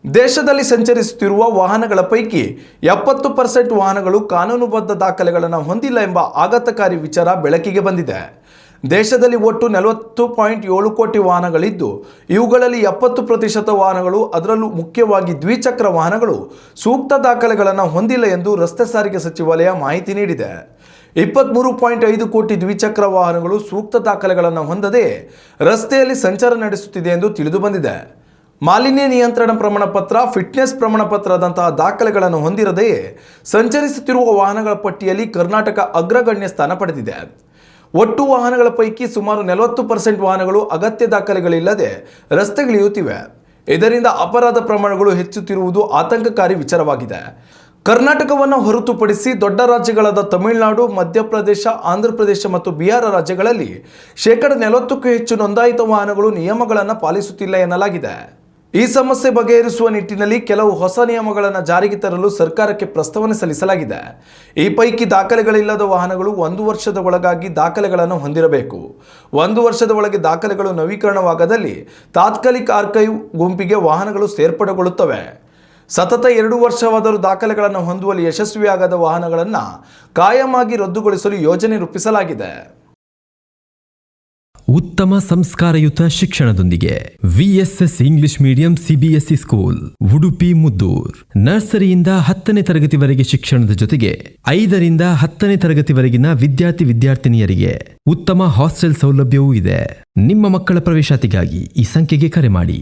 ದೇಶದಲ್ಲಿ ಸಂಚರಿಸುತ್ತಿರುವ ವಾಹನಗಳ ಪೈಕಿ 70% ವಾಹನಗಳು ಕಾನೂನುಬದ್ಧ ದಾಖಲೆಗಳನ್ನು ಹೊಂದಿಲ್ಲ ಎಂಬ ಆಘಾತಕಾರಿ ವಿಚಾರ ಬೆಳಕಿಗೆ ಬಂದಿದೆ. ದೇಶದಲ್ಲಿ ಒಟ್ಟು 40.7 ಕೋಟಿ ವಾಹನಗಳಿದ್ದು, ಇವುಗಳಲ್ಲಿ 70% ವಾಹನಗಳು, ಅದರಲ್ಲೂ ಮುಖ್ಯವಾಗಿ ದ್ವಿಚಕ್ರ ವಾಹನಗಳು ಸೂಕ್ತ ದಾಖಲೆಗಳನ್ನು ಹೊಂದಿಲ್ಲ ಎಂದು ರಸ್ತೆ ಸಾರಿಗೆ ಸಚಿವಾಲಯ ಮಾಹಿತಿ ನೀಡಿದೆ. 23.5 ಕೋಟಿ ದ್ವಿಚಕ್ರ ವಾಹನಗಳು ಸೂಕ್ತ ದಾಖಲೆಗಳನ್ನು ಹೊಂದದೆ ರಸ್ತೆಯಲ್ಲಿ ಸಂಚಾರ ನಡೆಸುತ್ತಿದೆ ಎಂದು ತಿಳಿದು ಬಂದಿದೆ. ಮಾಲಿನ್ಯ ನಿಯಂತ್ರಣ ಪ್ರಮಾಣ ಪತ್ರ, ಫಿಟ್ನೆಸ್ ಪ್ರಮಾಣ ಪತ್ರದಂತಹ ದಾಖಲೆಗಳನ್ನು ಹೊಂದಿರದೆಯೇ ಸಂಚರಿಸುತ್ತಿರುವ ವಾಹನಗಳ ಪಟ್ಟಿಯಲ್ಲಿ ಕರ್ನಾಟಕ ಅಗ್ರಗಣ್ಯ ಸ್ಥಾನ ಪಡೆದಿದೆ. ಒಟ್ಟು ವಾಹನಗಳ ಪೈಕಿ ಸುಮಾರು 40% ವಾಹನಗಳು ಅಗತ್ಯ ದಾಖಲೆಗಳಿಲ್ಲದೆ ರಸ್ತೆಗಿಳಿಯುತ್ತಿವೆ. ಇದರಿಂದ ಅಪರಾಧ ಪ್ರಮಾಣಗಳು ಹೆಚ್ಚುತ್ತಿರುವುದು ಆತಂಕಕಾರಿ ವಿಚಾರವಾಗಿದೆ. ಕರ್ನಾಟಕವನ್ನು ಹೊರತುಪಡಿಸಿ ದೊಡ್ಡ ರಾಜ್ಯಗಳಾದ ತಮಿಳುನಾಡು, ಮಧ್ಯಪ್ರದೇಶ, ಆಂಧ್ರಪ್ರದೇಶ ಮತ್ತು ಬಿಹಾರ ರಾಜ್ಯಗಳಲ್ಲಿ 40%ಕ್ಕೂ ಹೆಚ್ಚು ನೋಂದಾಯಿತ ವಾಹನಗಳು ನಿಯಮಗಳನ್ನು ಪಾಲಿಸುತ್ತಿಲ್ಲ ಎನ್ನಲಾಗಿದೆ. ಈ ಸಮಸ್ಯೆ ಬಗೆಹರಿಸುವ ನಿಟ್ಟಿನಲ್ಲಿ ಕೆಲವು ಹೊಸ ನಿಯಮಗಳನ್ನು ಜಾರಿಗೆ ತರಲು ಸರ್ಕಾರಕ್ಕೆ ಪ್ರಸ್ತಾವನೆ ಸಲ್ಲಿಸಲಾಗಿದೆ. ಈ ಪೈಕಿ ದಾಖಲೆಗಳಿಲ್ಲದ ವಾಹನಗಳು 1 ವರ್ಷದ ಒಳಗಾಗಿ ದಾಖಲೆಗಳನ್ನು ಹೊಂದಿರಬೇಕು. 1 ವರ್ಷದ ಒಳಗೆ ದಾಖಲೆಗಳು ನವೀಕರಣವಾಗದಲ್ಲಿ ತಾತ್ಕಾಲಿಕ ಆರ್ಕೈವ್ ಗುಂಪಿಗೆ ವಾಹನಗಳು ಸೇರ್ಪಡೆಗೊಳ್ಳುತ್ತವೆ. ಸತತ 2 ವರ್ಷವಾದರೂ ದಾಖಲೆಗಳನ್ನು ಹೊಂದುವಲ್ಲಿ ಯಶಸ್ವಿಯಾಗದ ವಾಹನಗಳನ್ನು ಕಾಯಮಾಗಿ ರದ್ದುಗೊಳಿಸಲು ಯೋಜನೆ ರೂಪಿಸಲಾಗಿದೆ. ಉತ್ತಮ ಸಂಸ್ಕಾರಯುತ ಶಿಕ್ಷಣದೊಂದಿಗೆ VSS English medium CBSE school, Udupi Muddur. ನರ್ಸರಿಯಿಂದ 10ನೇ ತರಗತಿವರೆಗೆ ಶಿಕ್ಷಣದ ಜೊತೆಗೆ 5ರಿಂದ 10ನೇ ತರಗತಿವರೆಗಿನ ವಿದ್ಯಾರ್ಥಿನಿಯರಿಗೆ ಉತ್ತಮ ಹಾಸ್ಟೆಲ್ ಸೌಲಭ್ಯವೂ ಇದೆ. ನಿಮ್ಮ ಮಕ್ಕಳ ಪ್ರವೇಶಾತಿಗಾಗಿ ಈ ಸಂಖ್ಯೆಗೆ ಕರೆ ಮಾಡಿ.